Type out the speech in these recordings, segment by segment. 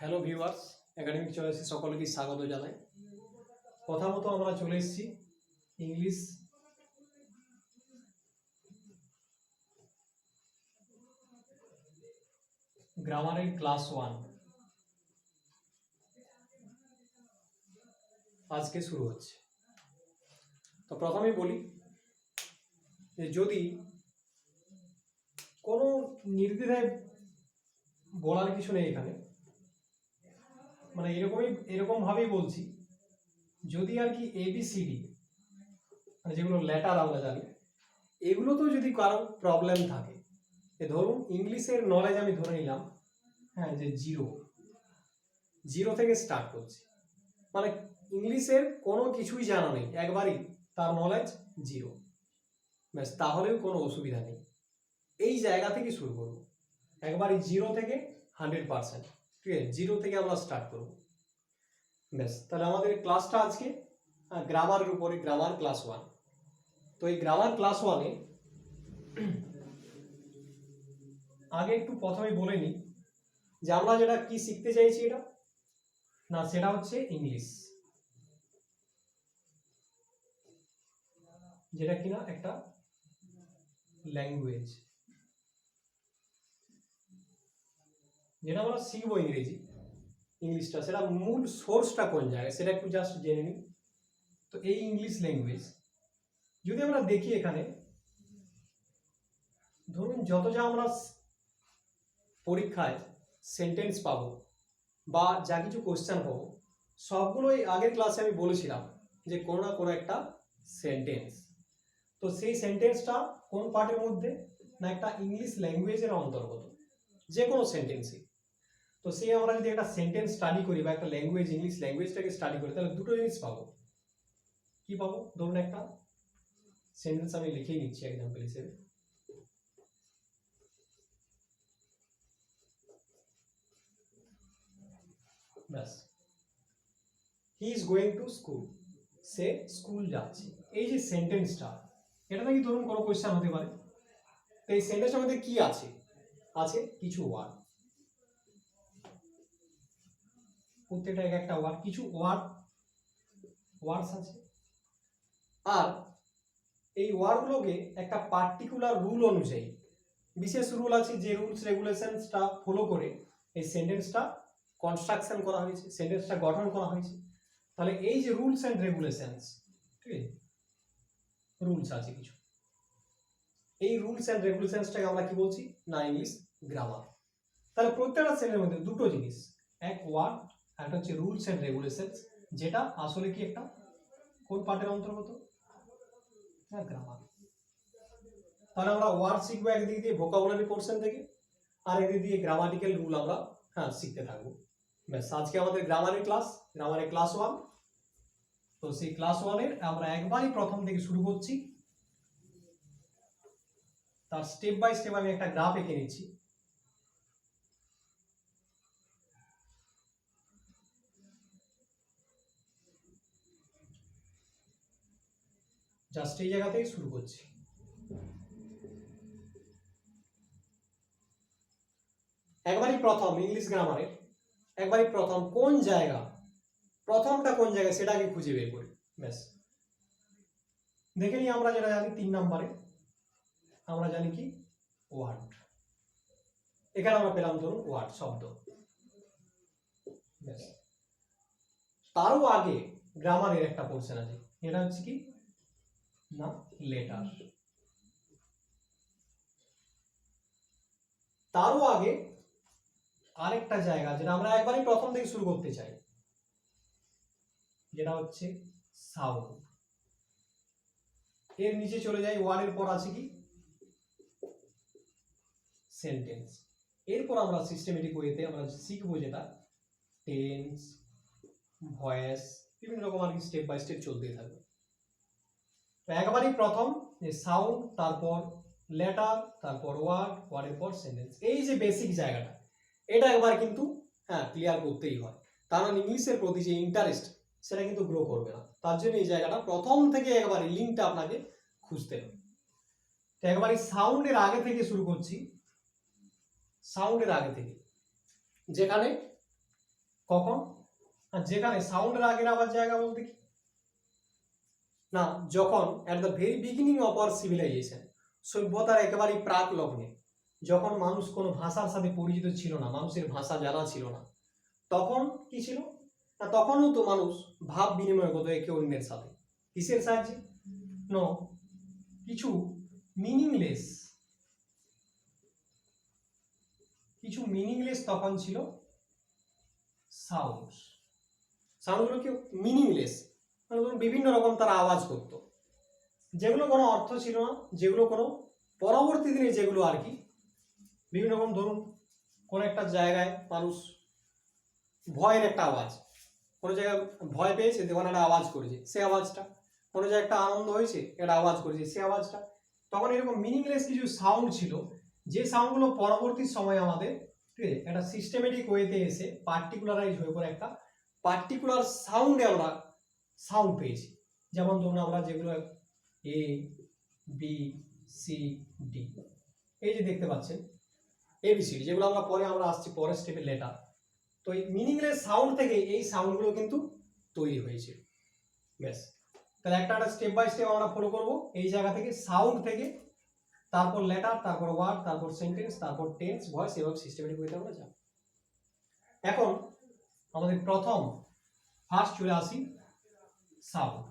Hello viewers, academic চয়েসে সকলকে স্বাগত জানাই। প্রথমত আমরা চলে এসেছি ইংলিশ গ্রামারের ক্লাস 1 আজকে শুরু হচ্ছে। তো প্রথমেই বলি যে যদি কোনো নির্দ্বিধায় বলার কিছু নেই এখানে, মানে এরকমভাবেই বলছি, যদি আর কি ABCD মানে যেগুলো লেটার আমরা জানি, এগুলোতেও যদি কারো প্রবলেম থাকে, ধরুন ইংলিশের নলেজ আমি ধরে নিলাম যে জিরো থেকে স্টার্ট করছি, মানে ইংলিশের কোনো কিছুই জানা নেই, একবারই তার নলেজ জিরো, ব্যাস, তাহলেও কোনো অসুবিধা নেই। এই জায়গা থেকে শুরু করবো, একবারই জিরো থেকে 100%, ঠিক আছে, জিরো থেকে আমরা স্টার্ট করবো। ব্যাস, তাহলে আমাদের ক্লাসটা আজকে গ্রামারের উপরে, গ্রামার ক্লাস 1। তো এই গ্রামার ক্লাস 1-এ আগে একটু প্রথমেই বলে নিই যে আমরা যেটা কি শিখতে চাইছি, সেটা হচ্ছে ইংলিশ, যেটা কিনা একটা ল্যাঙ্গুয়েজ, যেটা আমরা শিখবো ইংলিশটা, সেটা মূল সোর্সটা কোন জায়গায় সেটা একটু জাস্ট জেনে নিই। তো এই ইংলিশ ল্যাঙ্গুয়েজ যদি আমরা দেখি, এখানে ধরুন যত যা আমরা পরীক্ষায় সেন্টেন্স পাবো বা যা কিছু কোশ্চেন পাবো, সবগুলোই আগের ক্লাসে আমি বলেছিলাম যে কোনো না কোনো একটা সেন্টেন্স। তো সেই সেন্টেন্সটা কোন পার্টের মধ্যে, না একটা ইংলিশ ল্যাঙ্গুয়েজের অন্তর্গত, যে কোনো সেন্টেন্সই। তো সেই আমরা যদি একটা সেন্টেন্স স্টাডি করি বা একটা ল্যাঙ্গুয়েজ, ইংলিশ ল্যাঙ্গুয়েজটাকে স্টাডি করি, তাহলে দুটো জিনিস পাবো। কি পাবো? ধরুন একটা সেন্টেন্স আমি লিখেই নিচ্ছি এক্সাম্পল হিসেবে। ব্যাস, he is going to school, say school যাচ্ছে। এই যে সেন্টেন্সটা, এটা নাকি ধরুন কোনো কোয়েশ্চেন হতে পারে। তো এই সেন্টেন্সের মধ্যে কি আছে? আছে কিছু ওয়ার্ড, প্রত্যেকটা এক একটা ওয়ার্ড, কিছু ওয়ার্ডস আছে। আর এই ওয়ার্ডগুলোকে একটা পার্টিকুলার রুল অনুযায়ী, বিশেষ রুল আছে, যে রুলস রেগুলেশনসটা ফলো করে এই সেন্টেন্সটা কনস্ট্রাকশন করা হয়েছে, সেন্টেন্সটা গঠন করা হয়েছে। তাহলে এই যে রুলস অ্যান্ড রেগুলেশনস, ঠিক আছে, রুলস আছে কিছু, এই রুলস অ্যান্ড রেগুলেশনসটাকে আমরা কি বলছি, না ইংলিশ গ্রামার। তাহলে প্রত্যেকটা সেন্টেন্সের মধ্যে দুটো জিনিস, এক ওয়ার্ড, একটা হচ্ছে রুলস অ্যান্ড রেগুলেশনস, যেটা আসলে কি একটা কোন পার্টের অন্তর্গত, গ্রামার। তাহলে আমরা ওয়ার্ড শিখবো একদিক দিয়ে ভোকাবুলারি পোর্শন থেকে, আর একদিক দিয়ে গ্রামাটিক্যাল রুল আমরা শিখতে থাকবো। ব্যাস, আজকে আমাদের গ্রামারের ক্লাস 1। তো সেই ক্লাস 1-এর আমরা একবারই প্রথম থেকে শুরু করছি। তার স্টেপ বাই স্টেপ আমি একটা গ্রাফ এঁকে নিচ্ছি। জাস্ট এই জায়গা থেকে শুরু করছি। একবারই প্রথম ইংলিশ গ্রামারের একবারই প্রথম কোন জায়গা, প্রথমটা কোন জায়গায় সেটা আগে খুঁজে বের করি। ব্যাস, দেখে নিই। আমরা যেটা জানি 3 নম্বরে আমরা জানি কি, ওয়ার্ড। এখানে আমরা পেলাম ধরুন ওয়ার্ড, শব্দ। ব্যাস, তারও আগে গ্রামারের একটা পোর্শন আছে, এটা হচ্ছে কি, না লেটার। তারও আগে আরেকটা জায়গা, যেটা আমরা একবারই প্রথম থেকে শুরু করতে চাই, যেটা হচ্ছে সাউন্ড। এর নিচে চলে যাই, ওয়ার্ডের পর আছে কি, সেন্টেন্স। এরপর আমরা সিস্টেমেটিক ওয়েতে আমরা শিখবো যেটা টেন্স, ভয়েস, বিভিন্ন রকম আর কি স্টেপ বাই স্টেপ চলতেই থাকবে। একবারই প্রথম যে সাউন্ড, তারপর লেটার, তারপর ওয়ার্ড, ওয়ার্ডের পর সেন্টেন্স। এই যে বেসিক জায়গাটা, এটা একবার কিন্তু ক্লিয়ার করতেই হয়, কারণ ইংলিশের প্রতি যে ইন্টারেস্ট সেটা কিন্তু গ্রো করবে না। তার জন্য এই জায়গাটা প্রথম থেকে একবারে লিঙ্কটা আপনাকে খুঁজতে হবে। তো একবারই সাউন্ডের আগে থেকে শুরু করছি, সাউন্ডের আগে থেকে, যেখানে কখন? যেখানে সাউন্ডের আগের আবার জায়গা বলতে কি না, যখন at the very beginning of our civilization, সভ্যতার একেবারেই প্রাক লগ্নে, যখন মানুষ কোনো ভাষার সাথে পরিচিত ছিল না, মানুষের ভাষা জানা ছিল না, তখন কি ছিল না, তখনও তো মানুষ ভাব বিনিময় করতো একে অন্যের সাথে। কিসের সাহায্যে? নো, কিছু মিনিংলেস তখন ছিল সাউন্ড। সাউন্ডগুলো কি মিনিংলেস, মানে ধরুন বিভিন্ন রকম তারা আওয়াজ করতো, যেগুলো কোনো অর্থ ছিল না, যেগুলো কোনো পরবর্তী দিনে যেগুলো আর কি বিভিন্ন রকম, ধরুন কোনো একটা জায়গায় মানুষ ভয়ের একটা আওয়াজ, কোনো জায়গায় ভয় পেয়েছে তখন একটা আওয়াজ করেছে, সে আওয়াজটা, কোনো জায়গায় একটা আনন্দ হয়েছে একটা আওয়াজ করেছে, সে আওয়াজটা। তখন এরকম মিনিংলেস কিছু সাউন্ড ছিল, যে সাউন্ডগুলো পরবর্তী সময়ে আমাদের ঠিক আছে একটা সিস্টেমেটিক ওয়েতে এসে পার্টিকুলারাইজ হয়ে পড়ে একটা পার্টিকুলার সাউন্ডে আমরা সাউন্ড পেয়েছি। যেমন ধরুন আমরা যেগুলো এ বি সি ডি, এই যে দেখতে পাচ্ছেন এবিসিডি, যেগুলো আমরা পরে আমরা আসছি পরের স্টেপের লেটার। তো এই মিনিংলেস সাউন্ড থেকে এই সাউন্ডগুলো কিন্তু তৈরি হয়েছে। ব্যাস, তাহলে একটা স্টেপ বাই স্টেপ আমরা ফলো করব। এই জায়গা থেকে সাউন্ড থেকে, তারপর লেটার, তারপর ওয়ার্ড, তারপর সেন্টেন্স, তারপর টেন্স, ভয়েস, এবং সিস্টেমেটিক ওয়েতে আমরা যাব। এখন আমাদের প্রথম ফার্স্ট চলে আসি সাউন্ড।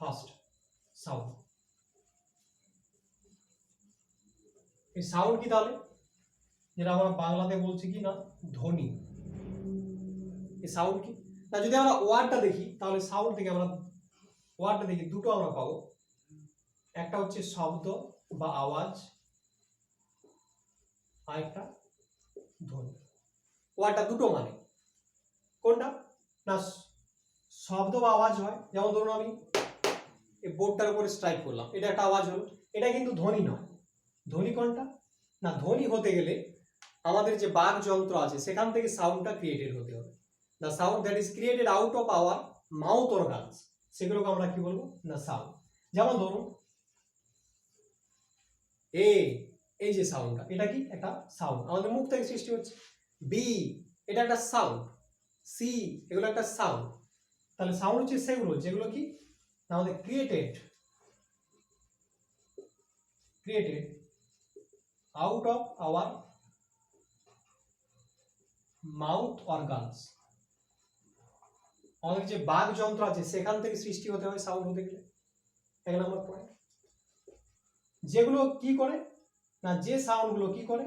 ফার্স্ট সাউন্ড, এই সাউন্ড কি তাহলে, যেটা আমরা বাংলাতে বলছি কি না ধ্বনি। এই সাউন্ড কি না, যদি আমরা ওয়ার্ডটা দেখি তাহলে সাউন্ড থেকে আমরা ওয়ার্ডটা দেখি দুটো আমরা পাবো, একটা হচ্ছে শব্দ বা আওয়াজ, আর একটা ধ্বনি। ওয়ার্ডটা দুটো মানে কোনটা না, শব্দ বা আওয়াজ হয়, যেমন ধরুন আমি এই বোর্ডটার উপরে স্ট্রাইক করলাম, এটা একটা আওয়াজ হলো, এটা কিন্তু ধ্বনি নয়। ধ্বনি কোনটা না, ধ্বনি হতে গেলে আমাদের যে বাক যন্ত্র আছে সেখান থেকে সাউন্ডটা ক্রিয়েটেড হতে হবে। The sound that is created out of our mouth organs, সেগুলোকে আমরা কি বলবো না সাউন্ড। যেমন ধরুন এই যে সাউন্ডটা, এটা কি একটা সাউন্ড, আমাদের মুখ থেকে সৃষ্টি হচ্ছে। বি, এটা একটা সাউন্ড। সি, এগুলো একটা সাউন্ড। তাহলে সাউন্ড হচ্ছে সেগুলো যেগুলো কি আমাদের created out of our mouth organs, আমাদের যে বাক যন্ত্র আছে সেখান থেকে সৃষ্টি হতে হয় সাউন্ড হতে গেলে। এক নম্বর পয়েন্ট। যেগুলো কি করে না, যে সাউন্ডগুলো কি করে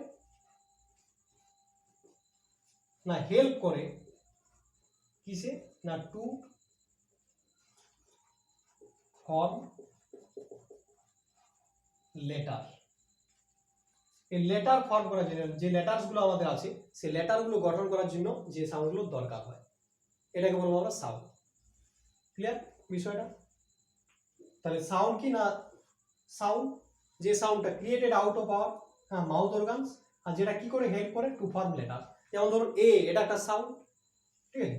না হেল্প করে কিসে না টু ফর্ম লেটার। এই লেটার ফর্ম করার জন্য যে লেটার্স গুলো আমাদের আছে, সেই লেটার গুলো গঠন করার জন্য যে সাউন্ডগুলো দরকার হয়, এটাকে বলবো আমরা সাউন্ড। ক্লিয়ার বিষয়টা? তাহলে সাউন্ড কি না, সাউন্ড যে সাউন্ডটা created out of our mouth organs, আর যেটা কি করে হেল্প করে টু ফর্ম লেটার। যেমন ধরুন এ, এটা একটা সাউন্ড, ঠিক আছে,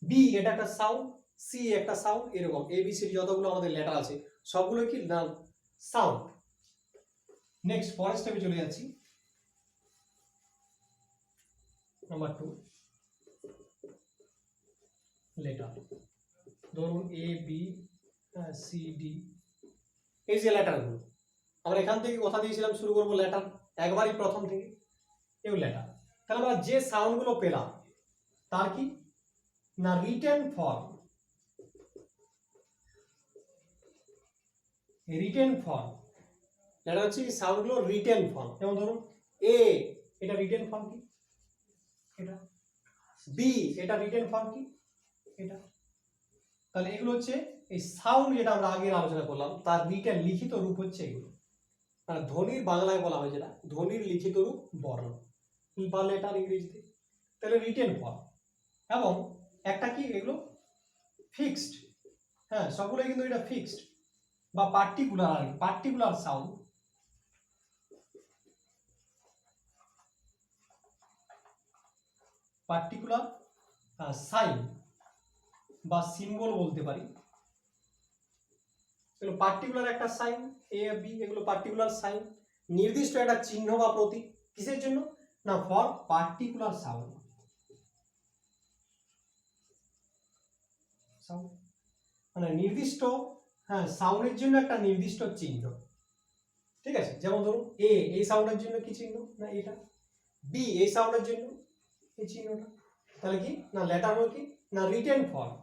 বি এটা একটা সাউন্ড, সি একটা সাউন্ড, এরকম এবিসিডি যতগুলো আমাদের লেটার আছে সবগুলো কি না সাউন্ড। নেক্সট পরের স্টেপে চলে যাচ্ছি, নাম্বার 2 লেটার। ধরুন এ বি সি ডি, এই যে লেটারগুলো আমরা এখান থেকে কথা দিয়েছিলাম শুরু করবো লেটার, একবারই প্রথম থেকে এই লেটার। তাহলে আমরা যে সাউন্ডগুলো পেলাম তার কি না রিটেন ফর্ম, লেটার হচ্ছে এই সাউন্ডগুলো রিটেন ফর্ম। যেমন ধরুন এ, এটা রিটেন ফর্ম কি এটা, বি এটা রিটেন ফর্ম কি এটা। তাহলে এগুলো হচ্ছে এই সাউন্ড যেটা আমরা আগে আলোচনা করলাম তার রিটেন লিখিত রূপ হচ্ছে এগুলো। আর ধ্বনির বাংলায় বলা হয় যেটা ধ্বনির লিখিত রূপ বর্ণ বা লেটার ইংরেজিতে। তাহলে রিটেন ফর্ম, এবং একটা কি এগুলো ফিক্সড, হ্যাঁ সবগুলো কিন্তু এটা ফিক্সড বা পার্টিকুলার সাউন্ড। পার্টিকুলার সাইন বা সিম্বল বলতে পারি, এগুলো পার্টিকুলার একটা সাইন, এ বি এগুলো পার্টিকুলার সাইন, নির্দিষ্ট একটা চিহ্ন বা প্রতীক। কিসের জন্য না ফর পার্টিকুলার সাউন্ড, মানে নির্দিষ্ট, হ্যাঁ সাউন্ডের জন্য একটা নির্দিষ্ট চিহ্ন, ঠিক আছে। যেমন ধরুন এ এই সাউন্ডের জন্য কি চিহ্ন, না এটা। বি এই সাউন্ডের জন্য এই চিহ্নটা। তাহলে কি না লেটার হলো কি না written form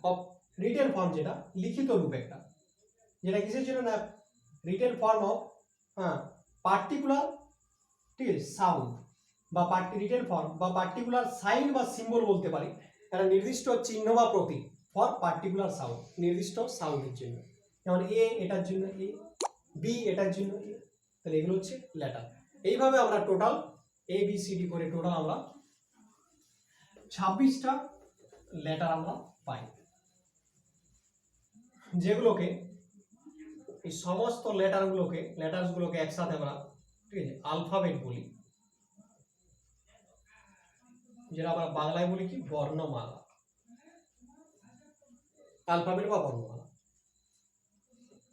of, written form যেটা লিখিত রূপ একটা, যেটা কিসের জন্য না রিটেন ফর্ম অফ পার্টিকুলার, ঠিক আছে সাউন্ড বা রিটেন ফর্ম বা পার্টিকুলার সাইন বা সিম্বল বলতে পারি, একটা নির্দিষ্ট চিহ্ন বা প্রতীক ফর পার্টিকুলার সাউন্ড, নির্দিষ্ট সাউন্ডের জন্য। যেমন এ এটার জন্য এ, বি এটার জন্য এ, তাহলে এগুলো হচ্ছে লেটার। এইভাবে আমরা total A B C D করে টোটাল আমরা 26টা লেটার আমরা পাই, যেগুলোকে এই সমস্ত লেটারসগুলোকে একসাথে আমরা, ঠিক আছে, আলফাবেট বলি, যেটা আমরা বাংলায় বলি কি বর্ণমালা, অ্যালফাবেট বা বর্ণমালা।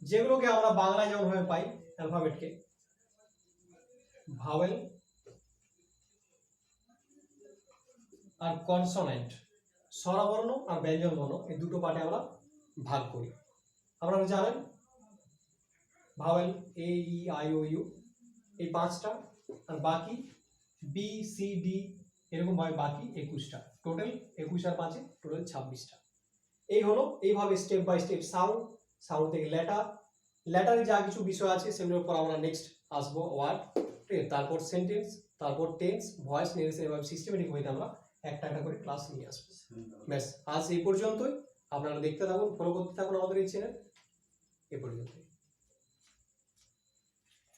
যেগুলোকে আমরা বাংলায় যেমন ভাবে পাই অ্যালফাবেটকে ভাওয়েল আর কনসোনেন্ট, স্বরবর্ণ আর ব্যঞ্জন বর্ণ, এই দুটো পার্টে আমরা ভাগ করি। আপনারা জানেন vowel A E I O U এই 5টা, আর বাকি বি সি ডি এরকম ভাবে বাকি 21টা, টোটাল 21 আর 5 টোটাল 26টা। এই হলো এইভাবে স্টেপ বাই স্টেপ সাউন্ড থেকে লেটারে যা কিছু বিষয় আছে সেগুলোর পর আমরা নেক্সট আসবো ওয়ার্ড, ঠিক আছে, তারপর সেন্টেন্স, তারপর টেন্স, ভয়েস, নেরেশন, এভাবে সিস্টেমেটিক ওয়েতে আমরা একটা একটা করে ক্লাস নিয়ে আসবো। ব্যাস আজ এই পর্যন্তই। আপনারা দেখতে থাকুন, ফলো করতে থাকুন আমাদের এই চ্যানেল। এ পর্যন্তই।